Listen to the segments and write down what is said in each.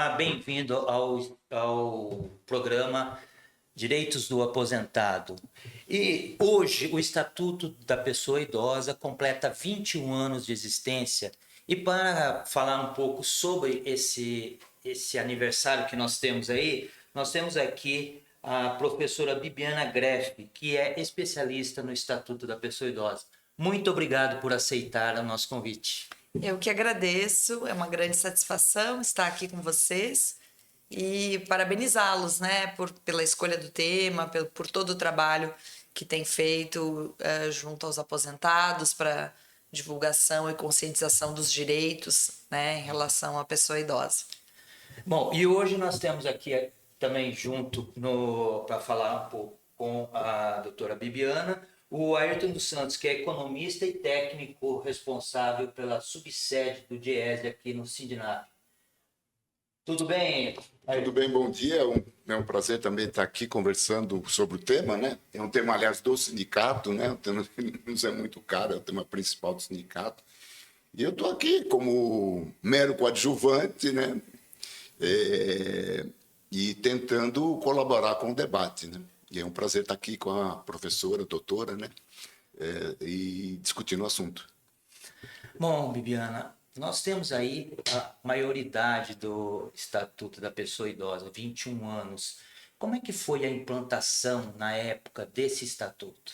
Olá, bem-vindo ao programa Direitos do Aposentado. E hoje o Estatuto da Pessoa Idosa completa 21 anos de existência. E para falar um pouco sobre esse aniversário que nós temos aí, nós temos aqui a professora Bibiana Greff, que é especialista no Estatuto da Pessoa Idosa. Muito obrigado por aceitar o nosso convite. Eu que agradeço, é uma grande satisfação estar aqui com vocês e parabenizá-los, né, pela escolha do tema, por todo o trabalho que tem feito junto aos aposentados para divulgação e conscientização dos direitos, né, em relação à pessoa idosa. Bom, e hoje nós temos aqui também junto para falar um pouco com a doutora Bibiana, o Ayrton dos Santos, que é economista e técnico responsável pela subsede do DIEESE aqui no Sindinap. Tudo bem, Ayrton? Tudo bem, bom dia. É um prazer também estar aqui conversando sobre o tema, né? É um tema, aliás, do sindicato, né? O tema nos é muito caro, é o tema principal do sindicato. E eu estou aqui como mero coadjuvante, né? E tentando colaborar com o debate, né? E é um prazer estar aqui com a professora, a doutora, né? E discutindo o assunto. Bom, Bibiana, nós temos aí a maioridade do Estatuto da Pessoa Idosa, 21 anos. Como é que foi a implantação na época desse estatuto?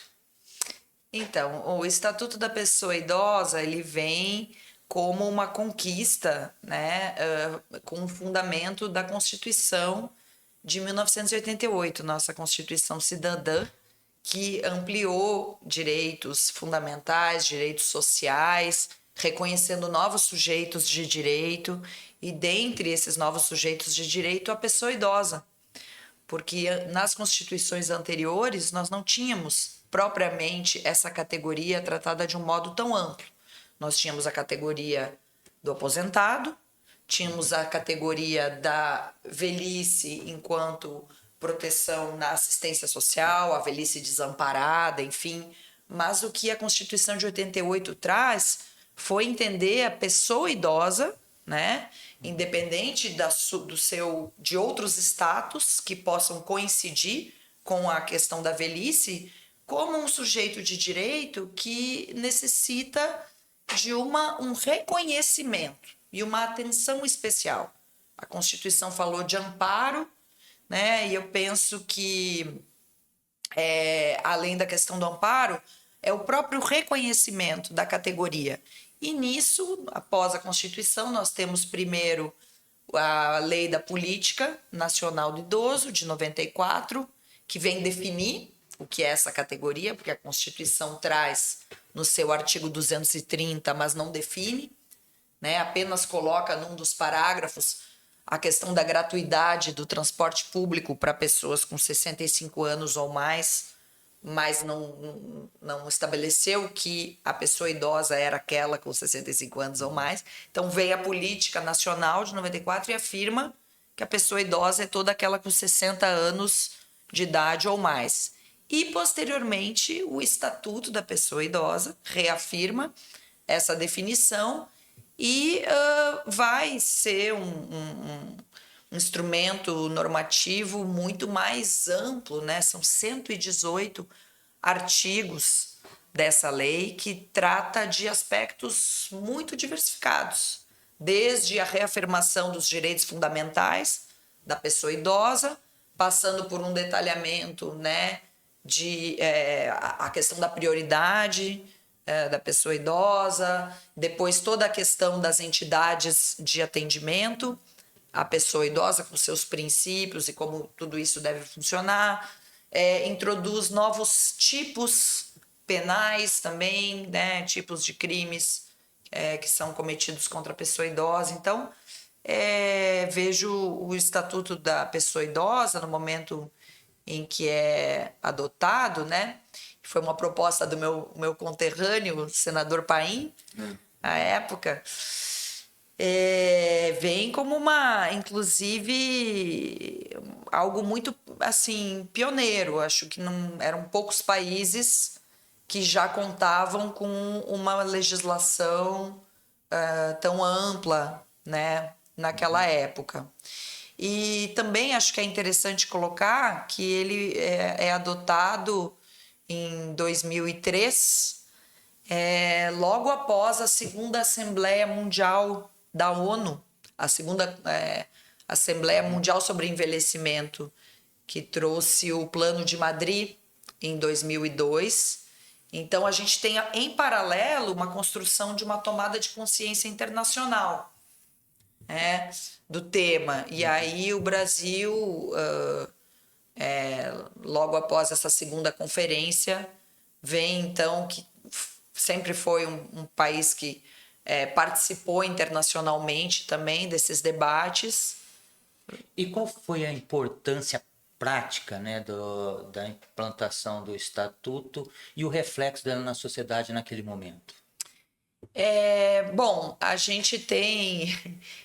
Então, o Estatuto da Pessoa Idosa, ele vem como uma conquista, né, com o fundamento da Constituição de 1988, nossa Constituição Cidadã, que ampliou direitos fundamentais, direitos sociais, reconhecendo novos sujeitos de direito e, dentre esses novos sujeitos de direito, a pessoa idosa. Porque nas constituições anteriores nós não tínhamos propriamente essa categoria tratada de um modo tão amplo. Nós tínhamos a categoria do aposentado, tínhamos a categoria da velhice enquanto proteção na assistência social, a velhice desamparada, enfim. Mas o que a Constituição de 88 traz foi entender a pessoa idosa, né, independente de outros status que possam coincidir com a questão da velhice, como um sujeito de direito que necessita de um reconhecimento e uma atenção especial. A Constituição falou de amparo, né? E eu penso que, além da questão do amparo, é o próprio reconhecimento da categoria. E nisso, após a Constituição, nós temos primeiro a Lei da Política Nacional do Idoso, de 94, que vem definir o que é essa categoria, porque a Constituição traz no seu artigo 230, mas não define, né? Apenas coloca num dos parágrafos a questão da gratuidade do transporte público para pessoas com 65 anos ou mais, mas não estabeleceu que a pessoa idosa era aquela com 65 anos ou mais. Então veio a Política Nacional de 94 e afirma que a pessoa idosa é toda aquela com 60 anos de idade ou mais. E, posteriormente, o Estatuto da Pessoa Idosa reafirma essa definição e vai ser um instrumento normativo muito mais amplo, né? São 118 artigos dessa lei que trata de aspectos muito diversificados, desde a reafirmação dos direitos fundamentais da pessoa idosa, passando por um detalhamento, né, a questão da prioridade da pessoa idosa, depois toda a questão das entidades de atendimento à pessoa idosa com seus princípios e como tudo isso deve funcionar, introduz novos tipos penais também, né, tipos de crimes que são cometidos contra a pessoa idosa. Então, vejo o Estatuto da Pessoa Idosa no momento em que é adotado, né? Foi uma proposta do meu conterrâneo, senador Paim, à época, vem como inclusive, algo muito, assim, pioneiro. Acho que não eram poucos países que já contavam com uma legislação tão ampla, né? naquela época. E também acho que é interessante colocar que ele é adotado em 2003, logo após a segunda Assembleia Mundial da ONU, a segunda Assembleia Mundial sobre Envelhecimento, que trouxe o Plano de Madrid em 2002. Então, a gente tem em paralelo uma construção de uma tomada de consciência internacional do tema. E aí o Brasil, logo após essa segunda conferência, vem então, que sempre foi um país que participou internacionalmente também desses debates. E qual foi a importância prática, né, da implantação do Estatuto e o reflexo dela na sociedade naquele momento? Bom, a gente tem,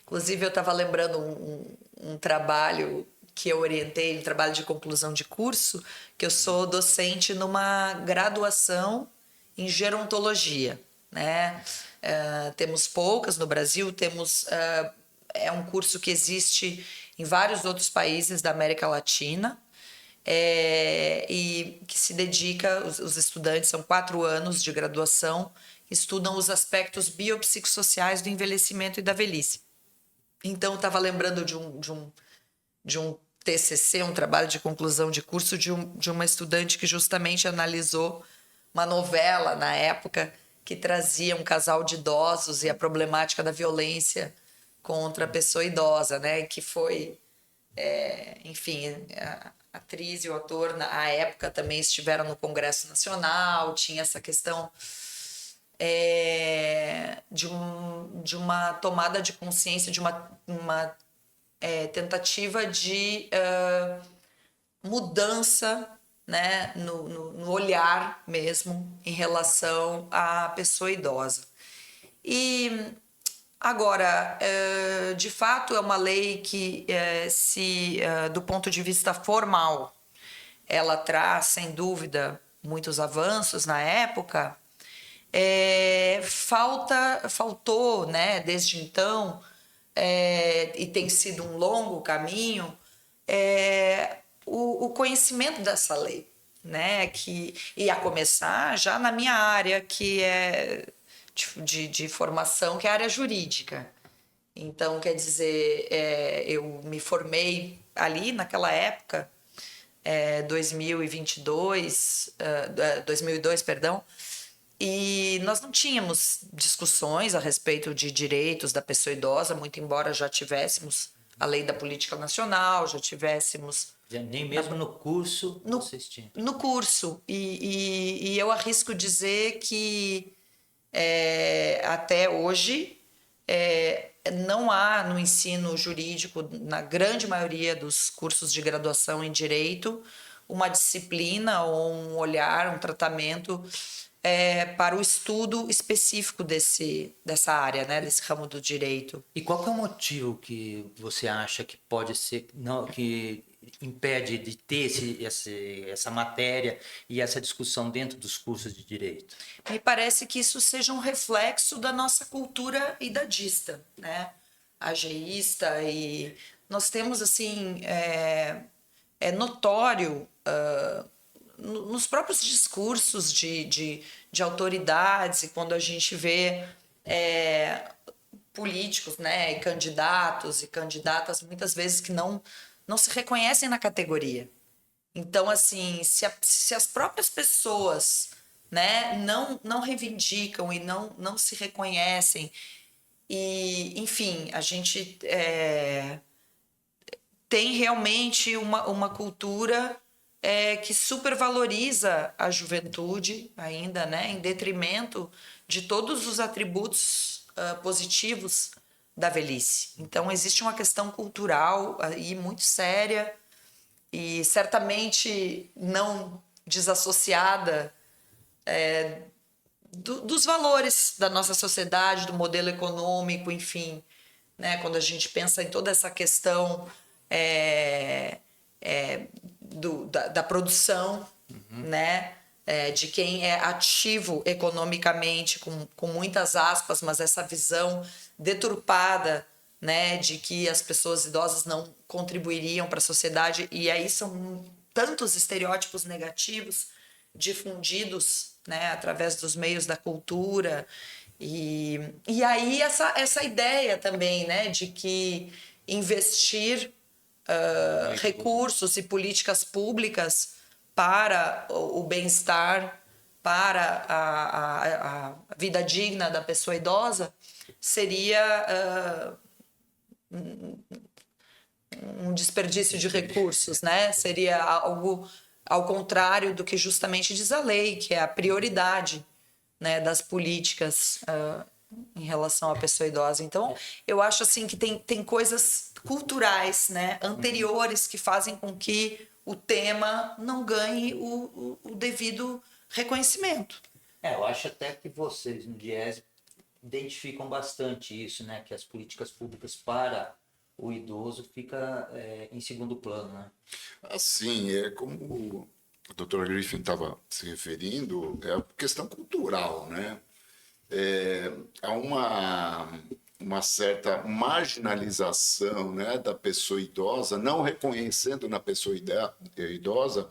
inclusive eu estava lembrando um trabalho que eu orientei, um trabalho de conclusão de curso, que eu sou docente numa graduação em gerontologia, né? Temos poucas no Brasil, é um curso que existe em vários outros países da América Latina, e que se dedica, os estudantes, são 4 anos de graduação, estudam os aspectos biopsicossociais do envelhecimento e da velhice. Então, eu estava lembrando de um TCC, um trabalho de conclusão de curso de uma estudante que justamente analisou uma novela na época que trazia um casal de idosos e a problemática da violência contra a pessoa idosa, né? Que foi, enfim, a atriz e o ator na época também estiveram no Congresso Nacional, tinha essa questão de uma tomada de consciência, de uma tentativa de mudança, né, no olhar mesmo em relação à pessoa idosa. E agora, de fato, é uma lei que, do ponto de vista formal, ela traz, sem dúvida, muitos avanços na época. Faltou, né, desde então, e tem sido um longo caminho, o conhecimento dessa lei, né, e a começar já na minha área, que é de formação, que é a área jurídica. Então, quer dizer, eu me formei ali naquela época, 2002, perdão, e nós não tínhamos discussões a respeito de direitos da pessoa idosa, muito embora já tivéssemos a lei da política nacional, já tivéssemos... Nem mesmo no curso vocês tinham? No curso. E eu arrisco dizer que até hoje não há no ensino jurídico, na grande maioria dos cursos de graduação em direito, uma disciplina ou um olhar, um tratamento para o estudo específico dessa área, né, desse ramo do direito. E qual que é o motivo que você acha que pode ser, que impede de ter essa matéria e essa discussão dentro dos cursos de direito? Me parece que isso seja um reflexo da nossa cultura idadista, né? Ageísta, e nós temos, assim, notório nos próprios discursos de autoridades, e quando a gente vê políticos, né, e candidatos e candidatas, muitas vezes que não se reconhecem na categoria. Então, assim, se as próprias pessoas, né, não reivindicam e não se reconhecem, e, enfim, a gente tem realmente uma cultura que supervaloriza a juventude ainda, né, em detrimento de todos os atributos positivos da velhice. Então, existe uma questão cultural aí muito séria e certamente não desassociada dos valores da nossa sociedade, do modelo econômico, enfim, né? Quando a gente pensa em toda essa questão da produção, né? De quem é ativo economicamente, com muitas aspas, mas essa visão deturpada né, de que as pessoas idosas não contribuiriam para a sociedade, e aí são tantos estereótipos negativos difundidos, né, através dos meios da cultura, e aí essa ideia também, né, de que investir recursos e políticas públicas para o bem-estar, para a vida digna da pessoa idosa, seria um desperdício de recursos, né? Seria algo ao contrário do que justamente diz a lei, que é a prioridade, né, das políticas em relação à pessoa idosa. Então, eu acho assim que tem coisas culturais, né, anteriores que fazem com que o tema não ganhe o devido reconhecimento. Eu acho até que vocês no Diese identificam bastante isso, né? Que as políticas públicas para o idoso fica em segundo plano, né? Assim, é como o Dr. Griffin estava se referindo, é a questão cultural, né? Há uma certa marginalização, né, da pessoa idosa, não reconhecendo na pessoa idosa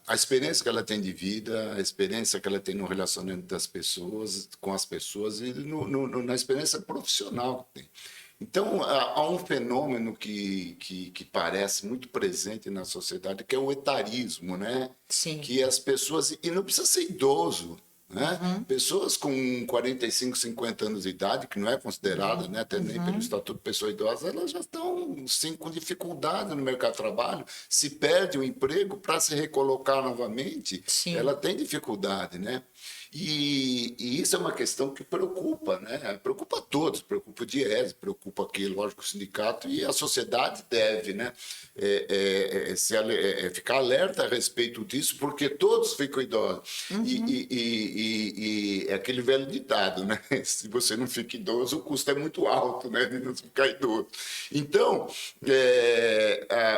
a experiência que ela tem de vida, a experiência que ela tem no relacionamento das pessoas, com as pessoas e na experiência profissional que tem. Então, há um fenômeno que parece muito presente na sociedade, que é o etarismo, né? Sim. Que as pessoas... E não precisa ser idoso, né? Pessoas com 45, 50 anos de idade, que não é considerada, né, até nem pelo Estatuto de Pessoa Idosa, elas já estão sim, com dificuldade no mercado de trabalho. Se perde o emprego para se recolocar novamente, Sim. ela tem dificuldade, né? E isso é uma questão que preocupa, né? Preocupa a todos, preocupa o Diese, preocupa aqui, lógico, o sindicato, e a sociedade deve, né, ficar alerta a respeito disso, porque todos ficam idosos. E é aquele velho ditado, né? Se você não fica idoso, o custo é muito alto, né, de não ficar idoso. Então,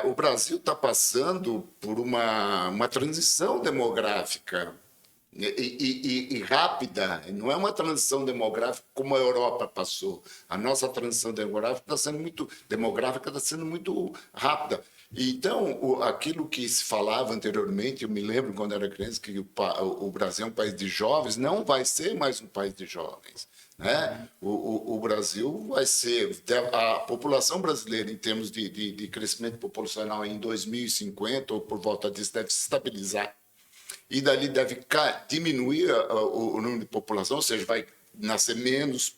o Brasil está passando por uma transição demográfica e rápida, não é uma transição demográfica como a Europa passou. A nossa transição demográfica está sendo muito rápida. Então, aquilo que se falava anteriormente, eu me lembro quando era criança que o Brasil é um país de jovens, não vai ser mais um país de jovens. Né? O Brasil vai ser... A população brasileira, em termos de crescimento populacional em 2050, ou por volta disso, deve se estabilizar. E dali deve diminuir o número de população, ou seja, vai nascer menos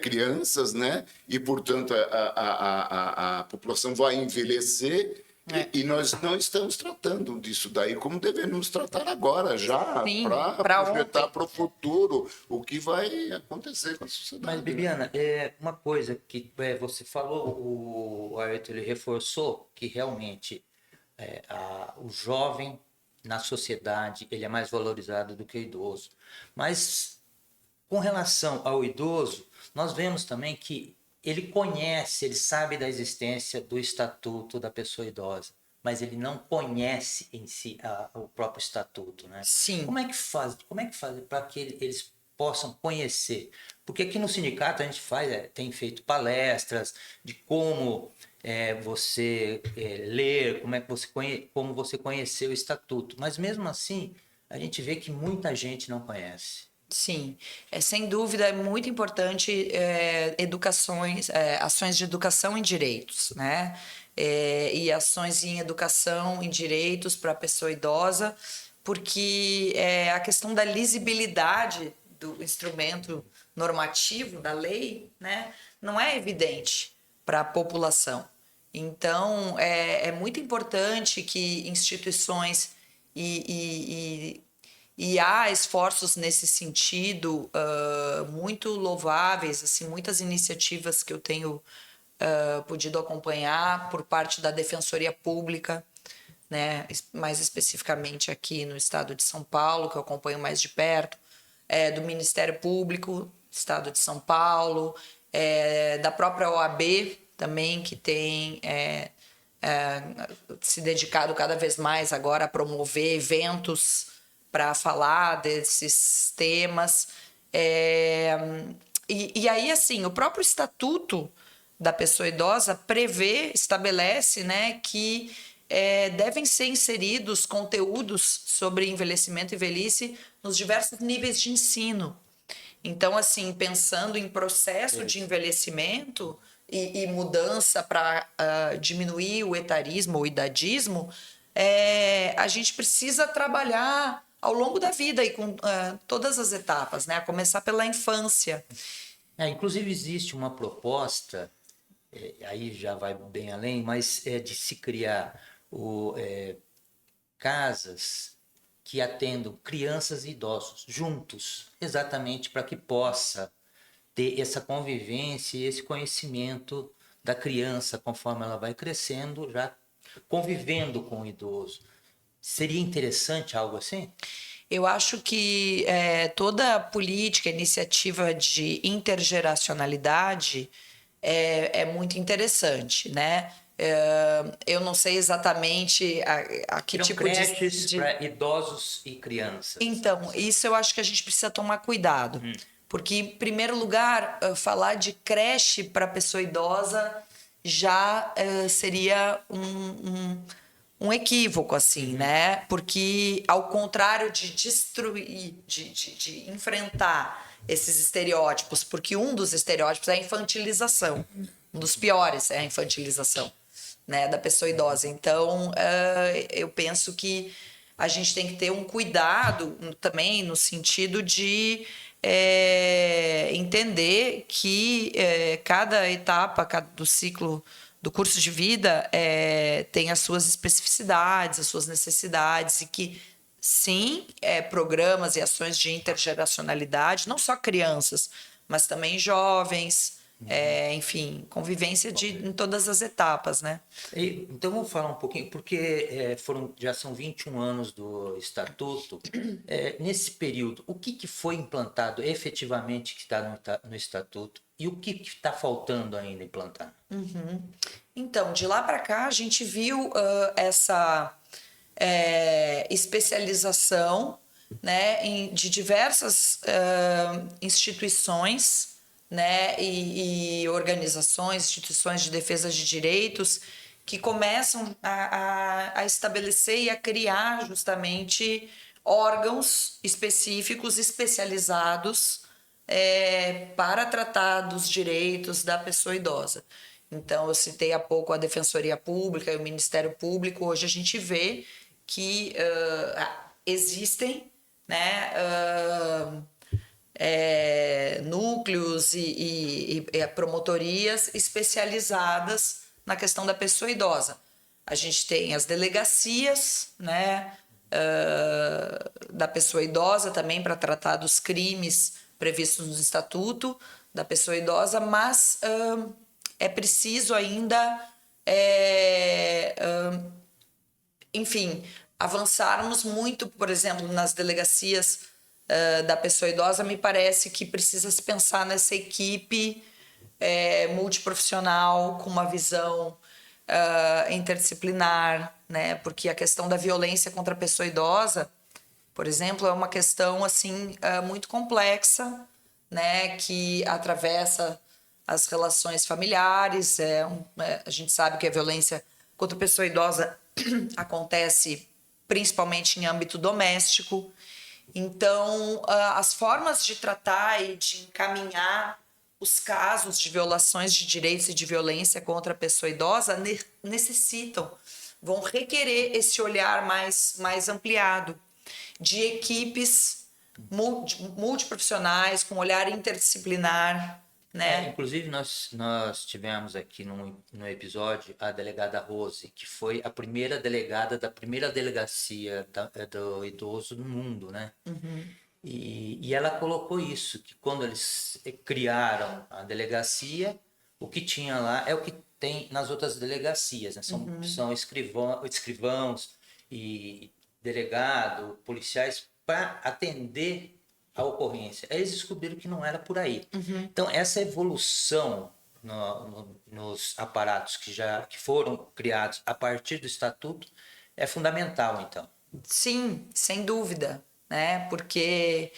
crianças, né? E, portanto, a população vai envelhecer e nós não estamos tratando disso daí como devemos tratar agora, já, para projetar para o futuro o que vai acontecer com a sociedade. Mas, Bibiana, uma coisa que você falou, o Ayrton ele reforçou que realmente o jovem na sociedade ele é mais valorizado do que o idoso. Mas com relação ao idoso, nós vemos também que ele conhece, ele sabe da existência do Estatuto da Pessoa Idosa, mas ele não conhece em si o próprio Estatuto, né? Sim. Como é que faz para que eles possam conhecer? Porque aqui no sindicato a gente tem feito palestras de como você ler, como você conheceu o Estatuto. Mas mesmo assim, a gente vê que muita gente não conhece. Sim, sem dúvida é muito importante ações de educação em direitos, né? E ações em educação em direitos para a pessoa idosa, porque a questão da lisibilidade do instrumento normativo, da lei, né, não é evidente para a população. Então, é muito importante que instituições e há esforços nesse sentido muito louváveis, assim, muitas iniciativas que eu tenho podido acompanhar por parte da Defensoria Pública, né, mais especificamente aqui no estado de São Paulo, que eu acompanho mais de perto, do Ministério Público do Estado de São Paulo, da própria OAB também, que tem se dedicado cada vez mais agora a promover eventos para falar desses temas. E aí, assim, o próprio estatuto da pessoa idosa estabelece, né, que devem ser inseridos conteúdos sobre envelhecimento e velhice nos diversos níveis de ensino. Então, assim, pensando em processo de envelhecimento e mudança para diminuir o etarismo ou idadismo, a gente precisa trabalhar ao longo da vida e com todas as etapas, né? A começar pela infância. Inclusive existe uma proposta, aí já vai bem além, mas é de se criar casas que atendam crianças e idosos juntos, exatamente para que possa ter essa convivência e esse conhecimento da criança conforme ela vai crescendo, já convivendo com o idoso. Seria interessante algo assim? Eu acho que toda política, iniciativa de intergeracionalidade é muito interessante, né? Eu não sei exatamente a que tipo creches para idosos e crianças. Então, isso eu acho que a gente precisa tomar cuidado. Porque, em primeiro lugar, falar de creche para pessoa idosa já seria um equívoco, assim, né? Porque, ao contrário de destruir, de enfrentar esses estereótipos, porque um dos estereótipos é a infantilização. Um dos piores é a infantilização, né, da pessoa idosa. Então, eu penso que a gente tem que ter um cuidado também no sentido de entender que cada etapa do ciclo do curso de vida tem as suas especificidades, as suas necessidades e que, sim, programas e ações de intergeracionalidade, não só crianças, mas também jovens, enfim, convivência em todas as etapas, né? Então vamos falar um pouquinho, porque já são 21 anos do Estatuto. Nesse período, o que foi implantado efetivamente que está no Estatuto e o que está faltando ainda implantar? Então, de lá para cá, a gente viu essa especialização, né, de diversas instituições, né, e organizações, instituições de defesa de direitos que começam a estabelecer e a criar justamente órgãos específicos, especializados para tratar dos direitos da pessoa idosa. Então, eu citei há pouco a Defensoria Pública e o Ministério Público. Hoje a gente vê que existem, né, núcleos e promotorias especializadas na questão da pessoa idosa. A gente tem as delegacias, né, da pessoa idosa também para tratar dos crimes previstos no Estatuto da pessoa idosa, mas é preciso ainda, enfim, avançarmos muito, por exemplo, nas delegacias da pessoa idosa. Me parece que precisa se pensar nessa equipe multiprofissional com uma visão interdisciplinar, né? Porque a questão da violência contra a pessoa idosa, por exemplo, é uma questão assim muito complexa, né? Que atravessa as relações familiares. A gente sabe que a violência contra a pessoa idosa acontece principalmente em âmbito doméstico. Então, as formas de tratar e de encaminhar os casos de violações de direitos e de violência contra a pessoa idosa vão requerer esse olhar mais ampliado de equipes multiprofissionais, com olhar interdisciplinar, né? Inclusive, nós tivemos aqui no episódio a delegada Rose, que foi a primeira delegada da primeira delegacia do idoso no mundo, né? E ela colocou isso, que quando eles criaram a delegacia, o que tinha lá é o que tem nas outras delegacias, né? São escrivãos e delegado, policiais, para atender a ocorrência. Eles descobriram que não era por aí. Então, essa evolução nos aparatos que foram criados a partir do Estatuto é fundamental, então. Sim, sem dúvida, né? Porque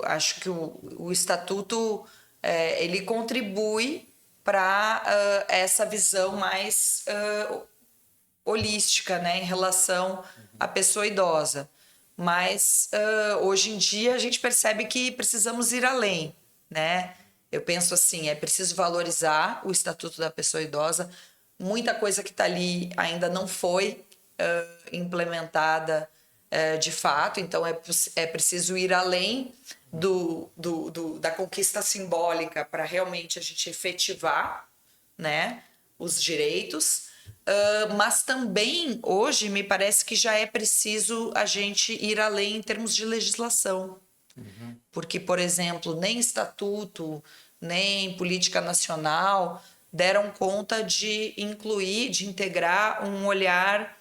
acho que o Estatuto ele contribui para essa visão mais holística, né, em relação à pessoa idosa. Mas hoje em dia a gente percebe que precisamos ir além, né? Eu penso assim, é preciso valorizar o Estatuto da Pessoa Idosa. Muita coisa que está ali ainda não foi implementada de fato, então é preciso ir além da conquista simbólica para realmente a gente efetivar, né, os direitos. Mas também hoje me parece que já é preciso a gente ir além em termos de legislação. Porque, por exemplo, nem estatuto, nem política nacional deram conta de incluir, de integrar um olhar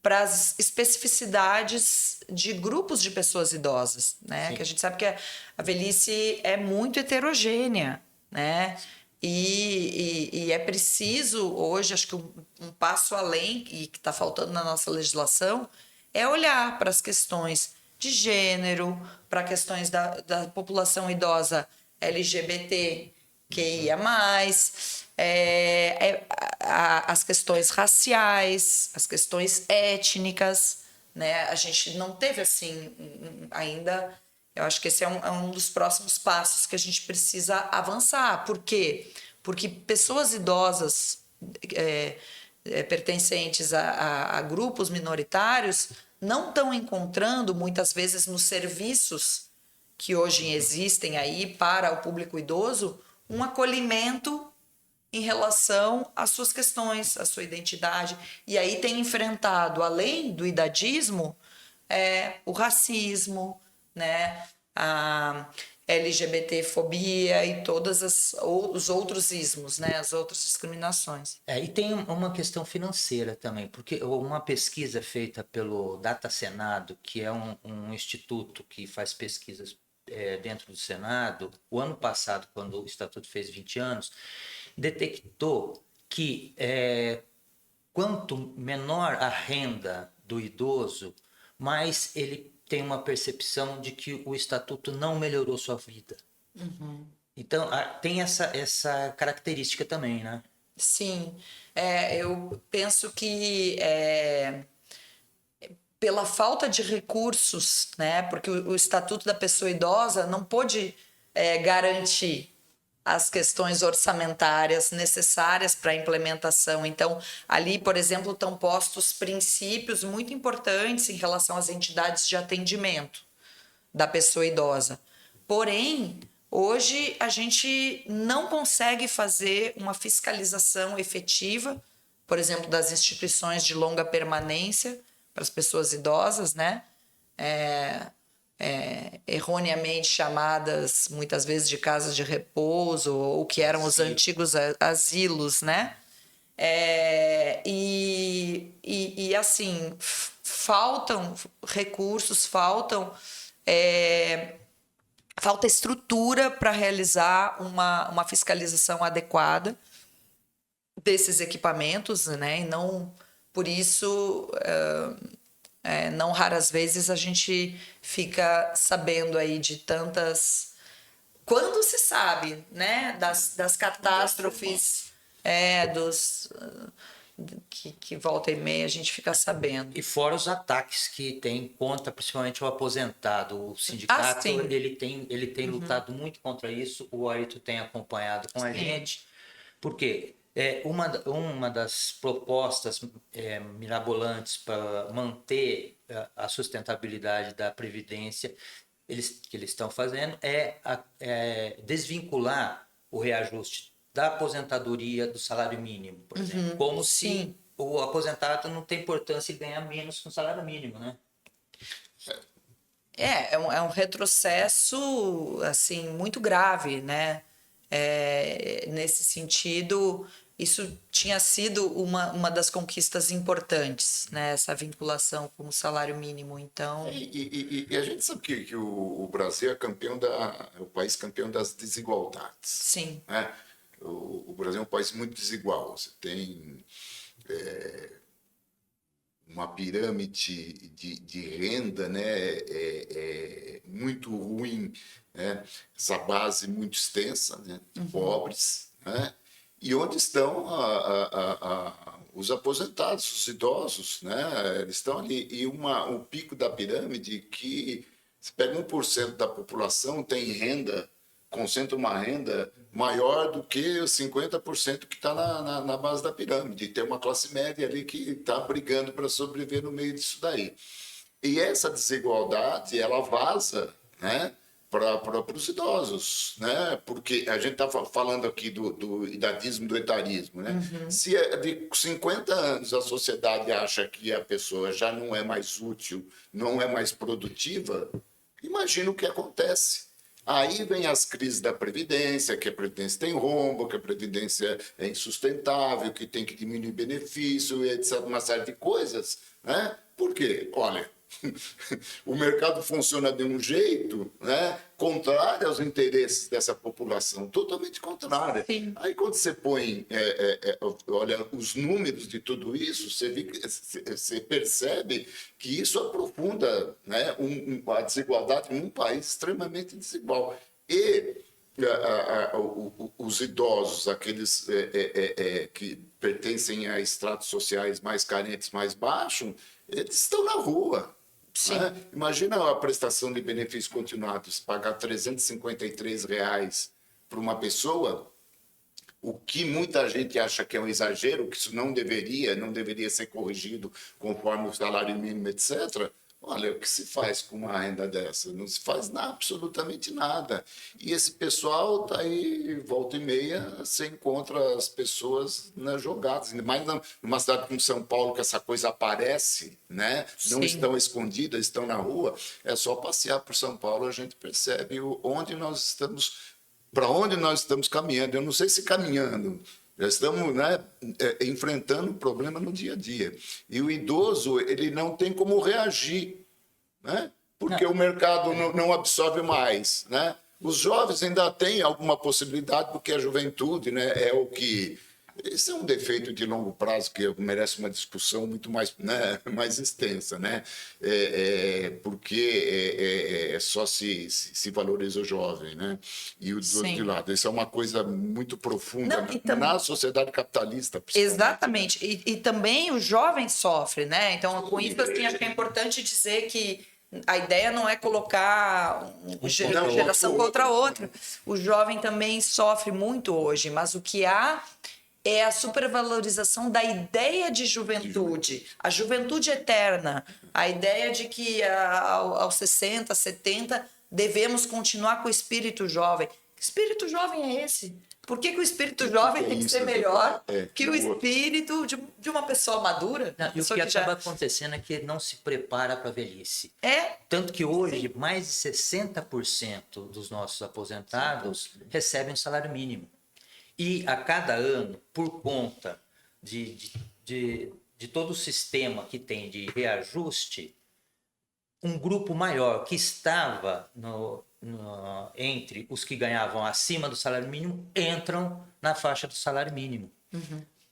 para as especificidades de grupos de pessoas idosas, né? Que a gente sabe que a velhice é muito heterogênea, né? E é preciso hoje, acho que um passo além, e que está faltando na nossa legislação, é olhar para as questões de gênero, para questões da população idosa LGBT, QIA+, as questões raciais, as questões étnicas, né? A gente não teve assim ainda. Eu acho que esse é um dos próximos passos que a gente precisa avançar. Por quê? Porque pessoas idosas pertencentes a grupos minoritários não estão encontrando, muitas vezes, nos serviços que hoje existem aí para o público idoso, um acolhimento em relação às suas questões, à sua identidade. E aí tem enfrentado, além do idadismo, o racismo, né, a LGBTfobia e todos os outros ismos, né, as outras discriminações. E tem uma questão financeira também, porque uma pesquisa feita pelo Data Senado, que é um instituto que faz pesquisas dentro do Senado, o ano passado, quando o Estatuto fez 20 anos, detectou que quanto menor a renda do idoso, mais ele tem uma percepção de que o Estatuto não melhorou sua vida. Então, tem essa característica também, né? Sim, eu penso que pela falta de recursos, né? Porque o Estatuto da Pessoa Idosa não pôde garantir as questões orçamentárias necessárias para a implementação. Então, ali, por exemplo, estão postos princípios muito importantes em relação às entidades de atendimento da pessoa idosa. Porém, hoje a gente não consegue fazer uma fiscalização efetiva, por exemplo, das instituições de longa permanência para as pessoas idosas, né? Erroneamente chamadas muitas vezes de casas de repouso, ou que eram os antigos asilos, né? E assim, faltam recursos, falta estrutura para realizar uma fiscalização adequada desses equipamentos, né? E não, por isso, não raras vezes a gente fica sabendo aí de tantas... Quando se sabe, né, das catástrofes, que volta e meia a gente fica sabendo. E fora os ataques que tem contra, principalmente o aposentado. O sindicato, ele tem lutado muito contra isso. O Ayrton tem acompanhado com a gente. Porque uma das propostas mirabolantes para manter a sustentabilidade da Previdência que eles estão fazendo é desvincular o reajuste da aposentadoria do salário mínimo, por exemplo. Como se o aposentado não tem importância e ganha menos que o salário mínimo, né? É um retrocesso assim muito grave, né? Nesse sentido, isso tinha sido uma das conquistas importantes, né? Essa vinculação com o salário mínimo. Então, E a gente sabe que o Brasil é o país campeão das desigualdades. sim. Né? O Brasil é um país muito desigual. Você tem uma pirâmide de renda, né, muito ruim, né, essa base muito extensa, né, de pobres, né, e onde estão os aposentados, os idosos, né, eles estão ali, e o pico da pirâmide que se pega 1% da população tem renda, concentra uma renda maior do que os 50% que está na base da pirâmide. Tem uma classe média ali que está brigando para sobreviver no meio disso daí. E essa desigualdade, ela vaza, né, para os idosos, né? Porque a gente está falando aqui do idadismo, do etarismo, né? Se de 50 anos a sociedade acha que a pessoa já não é mais útil, não é mais produtiva, imagina o que acontece. Aí vem as crises da Previdência, que a Previdência tem rombo, que a Previdência é insustentável, que tem que diminuir benefício, etc., uma série de coisas, né? Por quê? Olha, o mercado funciona de um jeito, né, contrário aos interesses dessa população, totalmente contrário. Sim. Aí quando você põe, olha, os números de tudo isso, você percebe que isso aprofunda, né, a desigualdade num país extremamente desigual. E os idosos, aqueles que pertencem a estratos sociais mais carentes, mais baixos, eles estão na rua. Né? Imagina a prestação de benefícios continuados, pagar R$ 353 para uma pessoa, o que muita gente acha que é um exagero, que isso não deveria ser corrigido conforme o salário mínimo, etc. Olha, o que se faz com uma renda dessa? Não se faz absolutamente nada. E esse pessoal está aí, volta e meia, você encontra as pessoas, né, jogadas. Ainda mais numa cidade como São Paulo, que essa coisa aparece, né? Não estão escondidas, estão na rua. É só passear por São Paulo, a gente percebe onde nós estamos, para onde nós estamos caminhando. Eu não sei se caminhando. Já estamos, né, enfrentando o problema no dia a dia. E o idoso, ele não tem como reagir, né? Porque o mercado não absorve mais. Né? Os jovens ainda têm alguma possibilidade, porque a juventude, né, é o que... Esse é um defeito de longo prazo que merece uma discussão muito mais, né, mais extensa, né? Porque só se valoriza o jovem, né? E o idoso de lado. Isso é uma coisa muito profunda na sociedade capitalista. Exatamente. E também o jovem sofre, né? Então, com isso, assim, acho que é importante dizer que a ideia não é colocar uma geração contra outra. O jovem também sofre muito hoje, mas o que há é a supervalorização da ideia de juventude, a juventude eterna, a ideia de que aos 60, 70 devemos continuar com o espírito jovem. Que espírito jovem é esse? Por que o espírito jovem tem que ser melhor que o espírito de uma pessoa madura? Não, e o que acaba acontecendo é que ele não se prepara para a velhice. Tanto que hoje, mais de 60% dos nossos aposentados recebem um salário mínimo. E a cada ano, por conta de todo o sistema que tem de reajuste, um grupo maior que estava entre os que ganhavam acima do salário mínimo entram na faixa do salário mínimo.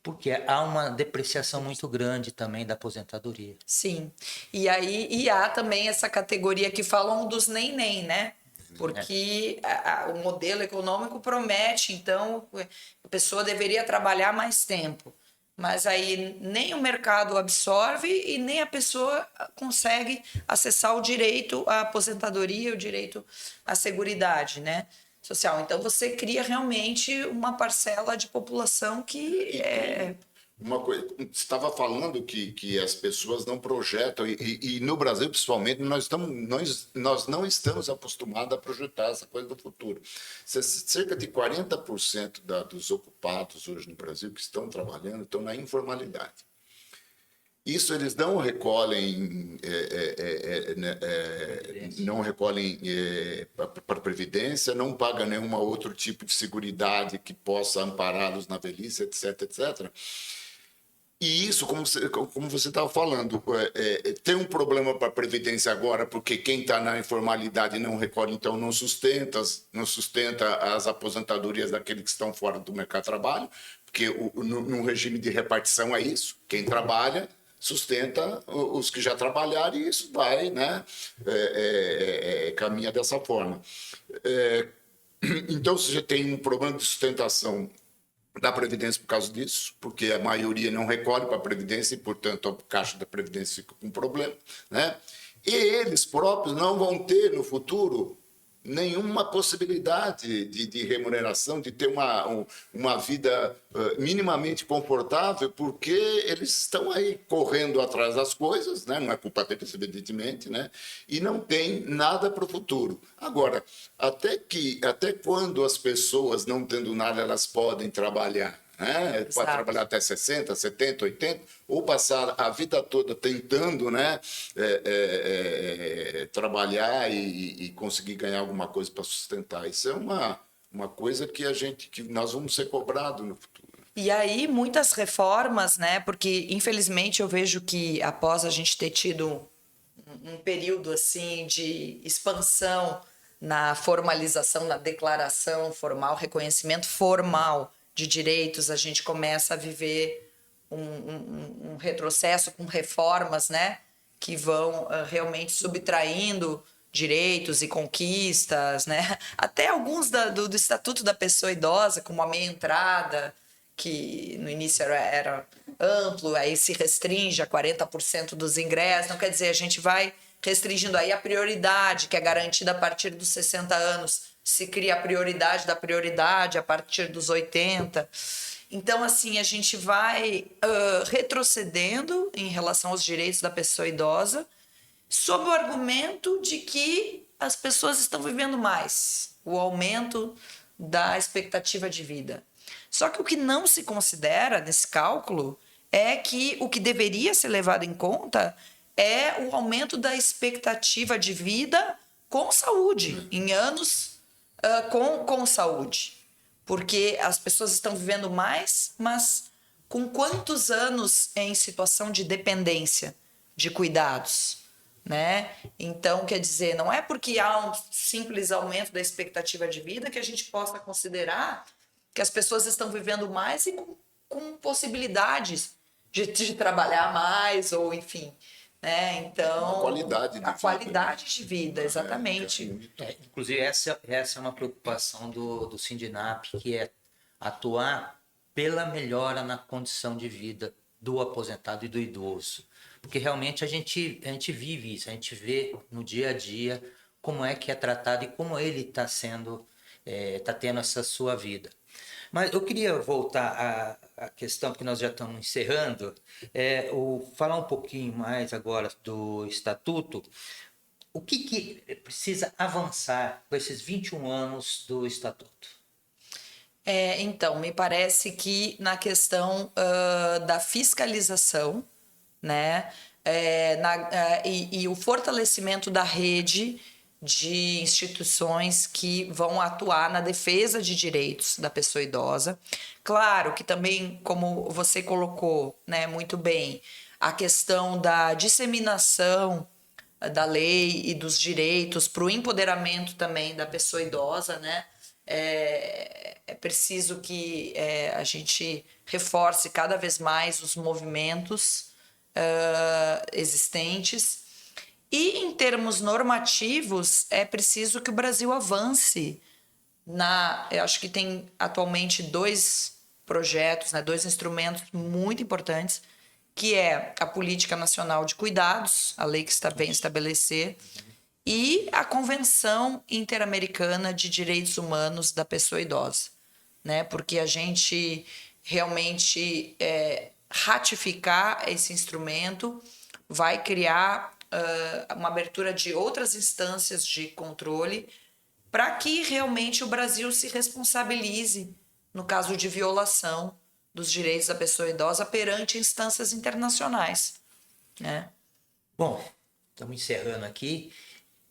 Porque há uma depreciação muito grande também da aposentadoria. Sim. E aí há também essa categoria que falam dos nem-nem, né? Porque o modelo econômico promete, então, a pessoa deveria trabalhar mais tempo. Mas aí nem o mercado absorve e nem a pessoa consegue acessar o direito à aposentadoria, o direito à seguridade, né, social. Então, você cria realmente uma parcela de população que Uma coisa, você estava falando que as pessoas não projetam, e no Brasil, principalmente, nós não estamos acostumados a projetar essa coisa do futuro. Cerca de 40% dos ocupados hoje no Brasil que estão trabalhando estão na informalidade. Isso eles não recolhem para a Previdência, não pagam nenhum outro tipo de seguridade que possa ampará-los na velhice, etc, etc. E isso, como você estava falando, tem um problema para a Previdência agora, porque quem está na informalidade não recolhe, então não sustenta as aposentadorias daqueles que estão fora do mercado de trabalho, porque no regime de repartição é isso, quem trabalha sustenta os que já trabalharam e isso vai, né, caminha dessa forma. Então, você já tem um problema de sustentação da Previdência por causa disso, porque a maioria não recolhe para a Previdência e, portanto, a Caixa da Previdência fica com problema, né? E eles próprios não vão ter, no futuro, nenhuma possibilidade de remuneração, de ter uma vida minimamente confortável, porque eles estão aí correndo atrás das coisas, né? Não é culpa deles, evidentemente, né? E não tem nada para o futuro. Agora, até quando as pessoas, não tendo nada, elas podem trabalhar? Né? Pode trabalhar até 60, 70, 80, ou passar a vida toda tentando, né, trabalhar e conseguir ganhar alguma coisa para sustentar. Isso é uma coisa que nós vamos ser cobrados no futuro. E aí, muitas reformas, né? Porque, infelizmente, eu vejo que após a gente ter tido um período assim de expansão na formalização, na declaração formal, reconhecimento formal de direitos, a gente começa a viver um retrocesso com reformas, né, que vão realmente subtraindo direitos e conquistas, né, até alguns do Estatuto da Pessoa Idosa, como a meia entrada, que no início era amplo, aí se restringe a 40% dos ingressos, não quer dizer, a gente vai restringindo aí a prioridade, que é garantida a partir dos 60 anos, se cria a prioridade da prioridade a partir dos 80. Então, assim, a gente vai retrocedendo em relação aos direitos da pessoa idosa, sob o argumento de que as pessoas estão vivendo mais, o aumento da expectativa de vida. Só que o que não se considera nesse cálculo é que o que deveria ser levado em conta é o aumento da expectativa de vida com saúde, em anos com saúde. Porque as pessoas estão vivendo mais, mas com quantos anos em situação de dependência, de cuidados, né? Então, quer dizer, não é porque há um simples aumento da expectativa de vida que a gente possa considerar que as pessoas estão vivendo mais e com possibilidades de trabalhar mais, ou enfim, né? Então, A qualidade de vida, exatamente. Inclusive, essa é uma preocupação do Sindinap, que é atuar pela melhora na condição de vida do aposentado e do idoso. Porque realmente a gente vive isso, a gente vê no dia a dia como é que é tratado e como ele está tendo essa sua vida. Mas eu queria voltar à questão, porque nós já estamos encerrando, falar um pouquinho mais agora do Estatuto. O que precisa avançar com esses 21 anos do Estatuto? Então, me parece que na questão da fiscalização, né, e o fortalecimento da rede de instituições que vão atuar na defesa de direitos da pessoa idosa. Claro que também, como você colocou, né, muito bem, a questão da disseminação da lei e dos direitos para o empoderamento também da pessoa idosa, né? É preciso que a gente reforce cada vez mais os movimentos existentes. E em termos normativos, é preciso que o Brasil avance. Eu acho que tem atualmente 2 projetos, né, 2 instrumentos muito importantes, que é a Política Nacional de Cuidados, a lei que está bem estabelecer, e a Convenção Interamericana de Direitos Humanos da Pessoa Idosa, né? Porque a gente realmente ratificar esse instrumento vai criar uma abertura de outras instâncias de controle para que realmente o Brasil se responsabilize no caso de violação dos direitos da pessoa idosa perante instâncias internacionais, né? Bom, estamos encerrando aqui.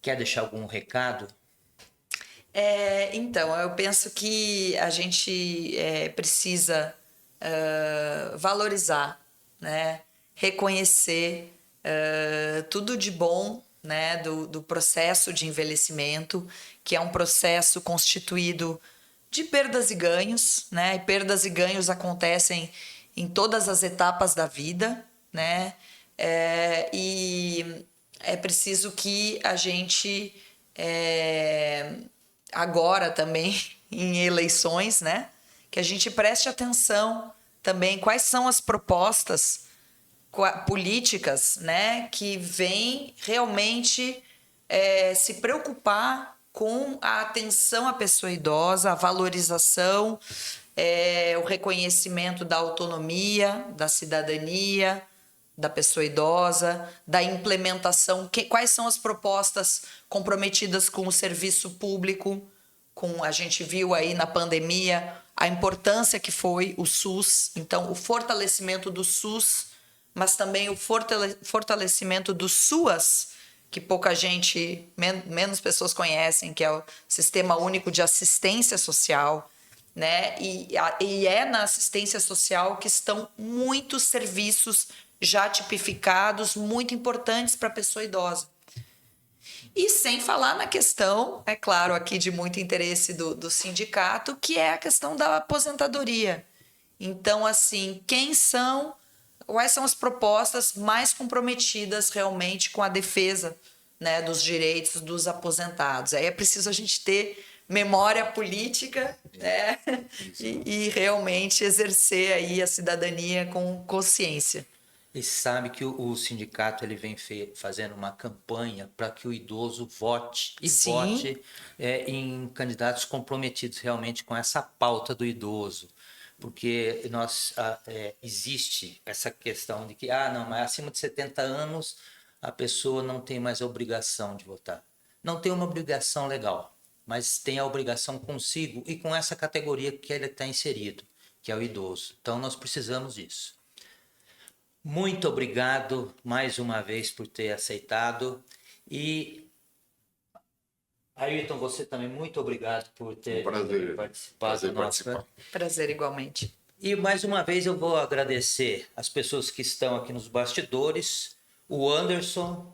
Quer deixar algum recado? Então, eu penso que a gente precisa valorizar, né? Reconhecer tudo de bom, né, do processo de envelhecimento, que é um processo constituído de perdas e ganhos, né? E perdas e ganhos acontecem em todas as etapas da vida, né? E é preciso que a gente, agora também, em eleições, né, que a gente preste atenção também quais são as propostas políticas, né, que vêm realmente se preocupar com a atenção à pessoa idosa, a valorização, o reconhecimento da autonomia, da cidadania, da pessoa idosa, da implementação, quais são as propostas comprometidas com o serviço público, a gente viu aí na pandemia a importância que foi o SUS, então o fortalecimento do SUS, mas também o fortalecimento do SUAS, que pouca gente, menos pessoas conhecem, que é o Sistema Único de Assistência Social, né? E é na assistência social que estão muitos serviços já tipificados, muito importantes para a pessoa idosa. E sem falar na questão, é claro, aqui de muito interesse do sindicato, que é a questão da aposentadoria. Então, assim, quais são as propostas mais comprometidas realmente com a defesa, né, dos direitos dos aposentados? Aí é preciso a gente ter memória política, né, e realmente exercer aí a cidadania com consciência. E sabe que o sindicato ele vem fazendo uma campanha para que o idoso vote e Sim. vote em candidatos comprometidos realmente com essa pauta do idoso. Porque existe essa questão de que, não, mas acima de 70 anos a pessoa não tem mais a obrigação de votar. Não tem uma obrigação legal, mas tem a obrigação consigo e com essa categoria que ele está inserido, que é o idoso. Então nós precisamos disso. Muito obrigado mais uma vez por ter aceitado. E, Ayrton, você também, muito obrigado por ter participado do nosso. Prazer igualmente. E mais uma vez eu vou agradecer as pessoas que estão aqui nos bastidores, o Anderson,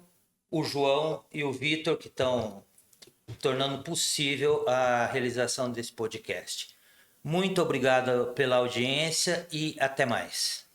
o João e o Vitor, que estão tornando possível a realização desse podcast. Muito obrigado pela audiência e até mais.